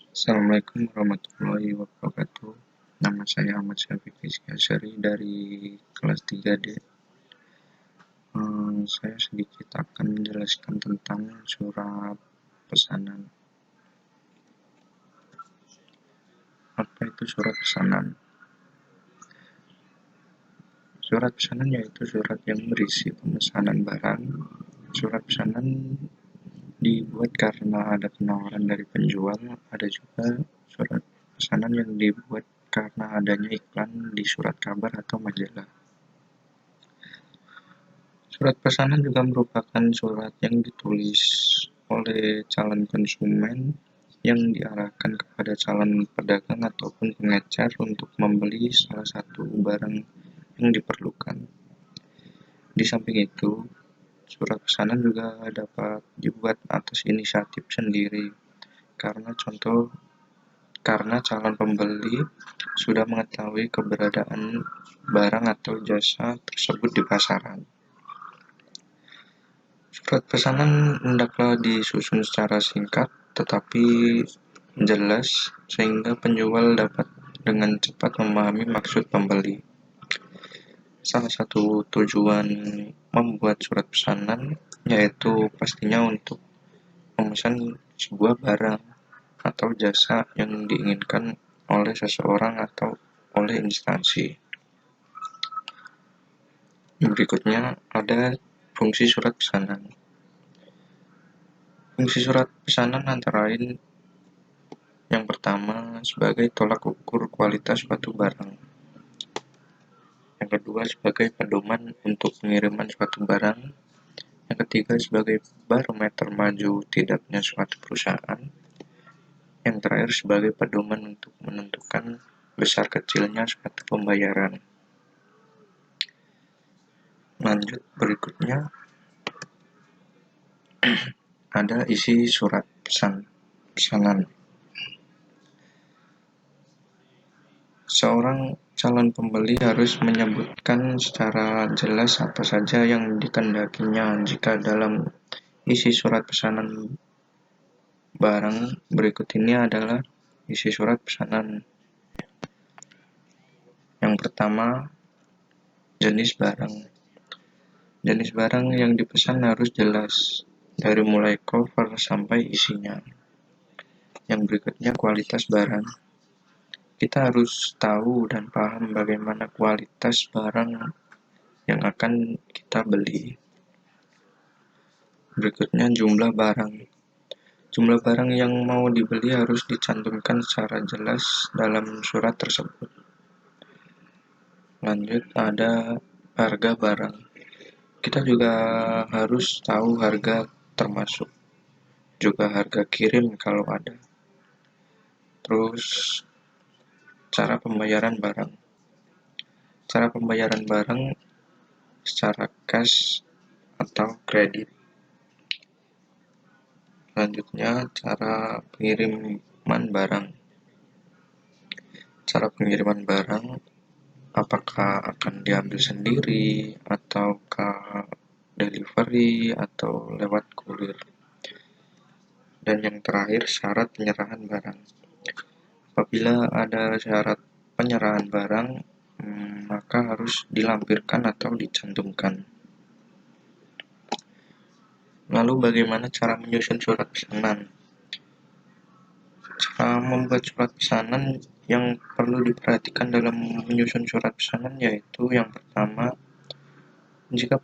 Assalamualaikum warahmatullahi wabarakatuh. Nama saya Ahmad Syafiq Rizky Asyari dari kelas 3D. Saya sedikit akan menjelaskan tentang surat pesanan. Apa itu surat pesanan? Surat pesanan yaitu surat yang berisi pemesanan barang. Surat pesanan dibuat karena ada penawaran dari penjual. Ada juga surat pesanan yang dibuat karena adanya iklan di surat kabar atau majalah. Surat pesanan juga merupakan surat yang ditulis oleh calon konsumen yang diarahkan kepada calon pedagang ataupun pengecer untuk membeli salah satu barang yang diperlukan. Di samping itu, surat pesanan juga dapat dibuat atas inisiatif sendiri karena calon pembeli sudah mengetahui keberadaan barang atau jasa tersebut di pasaran. Surat pesanan hendaklah disusun secara singkat tetapi jelas sehingga penjual dapat dengan cepat memahami maksud pembeli. Salah satu tujuan membuat surat pesanan yaitu pastinya untuk memesan sebuah barang atau jasa yang diinginkan oleh seseorang atau oleh instansi. Berikutnya ada fungsi surat pesanan. Fungsi surat pesanan antara lain yang pertama sebagai tolak ukur kualitas suatu barang. Yang kedua sebagai pedoman untuk pengiriman suatu barang. Yang ketiga sebagai barometer maju tidaknya suatu perusahaan. Yang terakhir sebagai pedoman untuk menentukan besar kecilnya suatu pembayaran. Lanjut berikutnya ada isi surat pesanan. Seorang calon pembeli harus menyebutkan secara jelas apa saja yang dikehendakinya jika dalam isi surat pesanan barang. Berikut ini adalah isi surat pesanan. Yang pertama, jenis barang. Jenis barang yang dipesan harus jelas, dari mulai cover sampai isinya. Yang berikutnya, kualitas barang. Kita harus tahu dan paham bagaimana kualitas barang yang akan kita beli. Berikutnya, jumlah barang. Jumlah barang yang mau dibeli harus dicantumkan secara jelas dalam surat tersebut. Lanjut, ada harga barang. Kita juga harus tahu harga termasuk juga harga kirim kalau ada. Terus, cara pembayaran barang. Cara pembayaran barang secara cash atau kredit. Selanjutnya, cara pengiriman barang. Cara pengiriman barang, apakah akan diambil sendiri, ataukah delivery, atau lewat kurir. Dan yang terakhir, syarat penyerahan barang. Apabila ada syarat penyerahan barang, maka harus dilampirkan atau dicantumkan. Lalu bagaimana cara menyusun surat pesanan? Cara membuat surat pesanan yang perlu diperhatikan dalam menyusun surat pesanan yaitu yang pertama, jika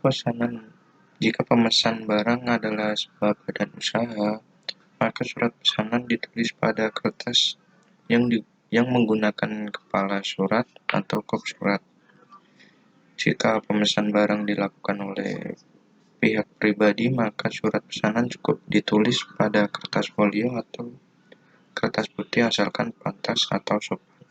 pemesan barang adalah sebuah badan usaha, maka surat pesanan ditulis pada kertas yang menggunakan kepala surat atau kop surat. Jika pemesan barang dilakukan oleh pihak pribadi, maka surat pesanan cukup ditulis pada kertas folio atau kertas putih asalkan pantas atau sopan.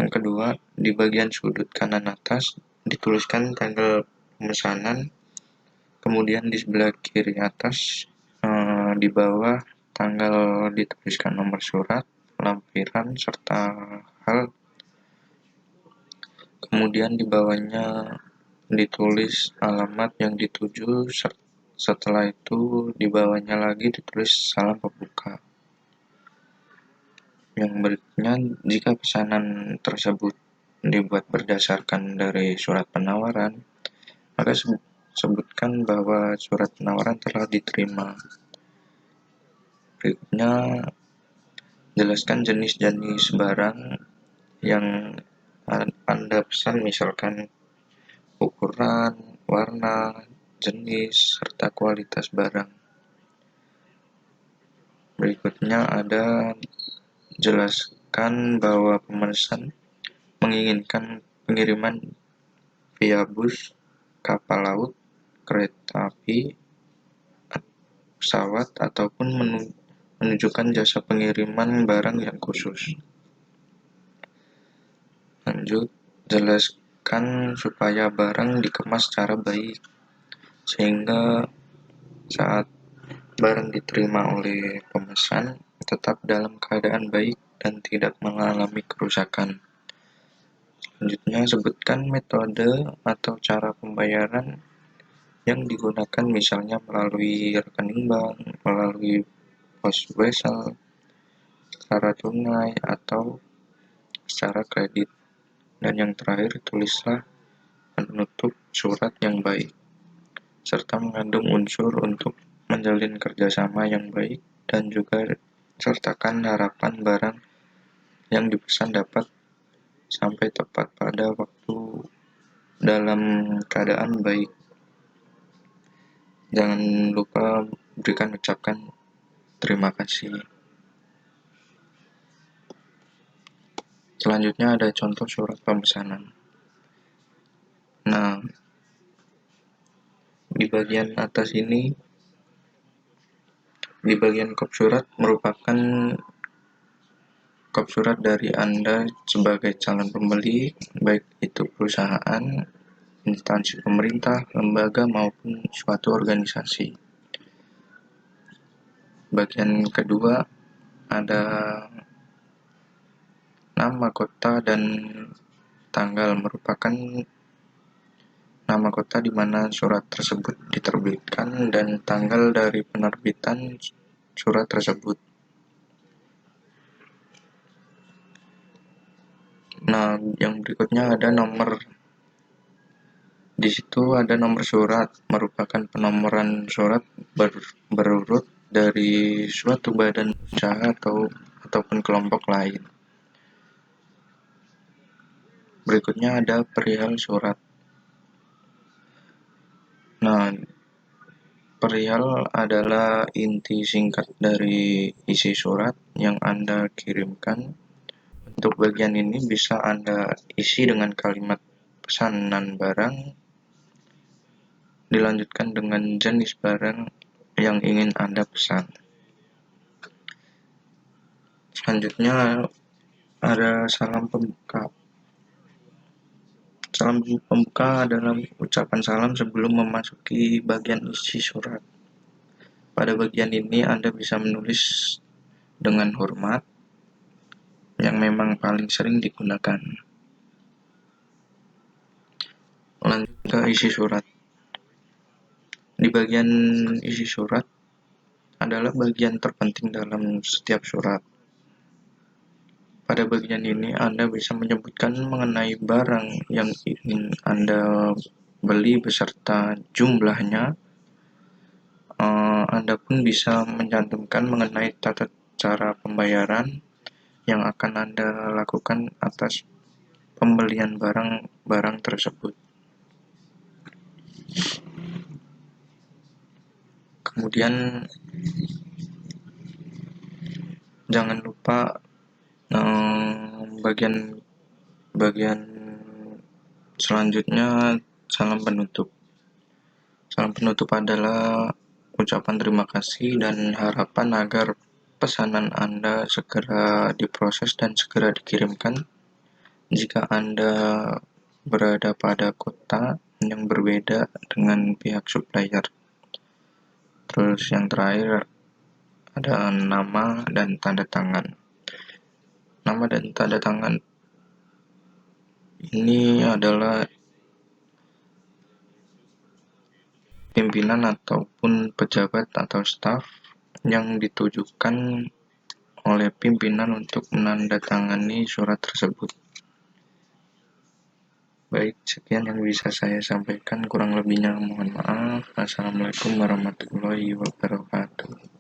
Yang kedua, di bagian sudut kanan atas dituliskan tanggal pemesanan, kemudian di sebelah kiri atas di bawah tanggal dituliskan nomor surat, lampiran, serta hal. Kemudian di bawahnya ditulis alamat yang dituju Setelah itu di bawahnya lagi ditulis salam pembuka. Yang berikutnya, jika pesanan tersebut dibuat berdasarkan dari surat penawaran, maka sebutkan bahwa surat penawaran telah diterima. Berikutnya, jelaskan jenis-jenis barang yang Anda pesan, misalkan ukuran, warna, jenis, serta kualitas barang. Berikutnya ada jelaskan bahwa pemesan menginginkan pengiriman via bus, kapal laut, kereta api, pesawat, ataupun menunjukkan jasa pengiriman barang yang khusus. Lanjut, jelaskan supaya barang dikemas secara baik, sehingga saat barang diterima oleh pemesan tetap dalam keadaan baik dan tidak mengalami kerusakan. Selanjutnya, sebutkan metode atau cara pembayaran yang digunakan, misalnya melalui rekening bank, melalui pos wesel, secara tunai, atau secara kredit. Dan yang terakhir, tulislah penutup surat yang baik, serta mengandung unsur untuk menjalin kerjasama yang baik, dan juga sertakan harapan barang yang dipesan dapat sampai tepat pada waktu dalam keadaan baik. Jangan lupa ucapkan terima kasih. Selanjutnya ada contoh surat pemesanan. Nah, di bagian atas ini, di bagian kop surat merupakan kop surat dari Anda sebagai calon pembeli, baik itu perusahaan, instansi pemerintah, lembaga, maupun suatu organisasi. Bagian kedua ada nama, kota, dan tanggal, merupakan nama kota di mana surat tersebut diterbitkan dan tanggal dari penerbitan surat tersebut. Nah, yang berikutnya ada nomor. Di situ ada nomor surat, merupakan penomoran surat berurut dari suatu badan usaha ataupun kelompok lain. Berikutnya ada perihal surat. Nah, perihal adalah inti singkat dari isi surat yang Anda kirimkan. Untuk bagian ini bisa Anda isi dengan kalimat pesanan barang, dilanjutkan dengan jenis barang yang ingin Anda pesan. Selanjutnya ada salam pembuka. Salam pembuka adalah ucapan salam sebelum memasuki bagian isi surat. Pada bagian ini Anda bisa menulis dengan hormat yang memang paling sering digunakan. Lanjut ke isi surat. Di bagian isi surat adalah bagian terpenting dalam setiap surat. Pada bagian ini Anda bisa menyebutkan mengenai barang yang ingin Anda beli beserta jumlahnya. Anda pun bisa mencantumkan mengenai tata cara pembayaran yang akan Anda lakukan atas pembelian barang tersebut. Kemudian jangan lupa bagian selanjutnya salam penutup. Salam penutup adalah ucapan terima kasih dan harapan agar pesanan Anda segera diproses dan segera dikirimkan. Jika Anda berada pada kota yang berbeda dengan pihak supplier. Terus yang terakhir ada nama dan tanda tangan. Nama dan tanda tangan ini adalah pimpinan ataupun pejabat atau staf yang ditujukan oleh pimpinan untuk menandatangani surat tersebut. Baik, sekian yang bisa saya sampaikan, kurang lebihnya mohon maaf. Assalamualaikum warahmatullahi wabarakatuh.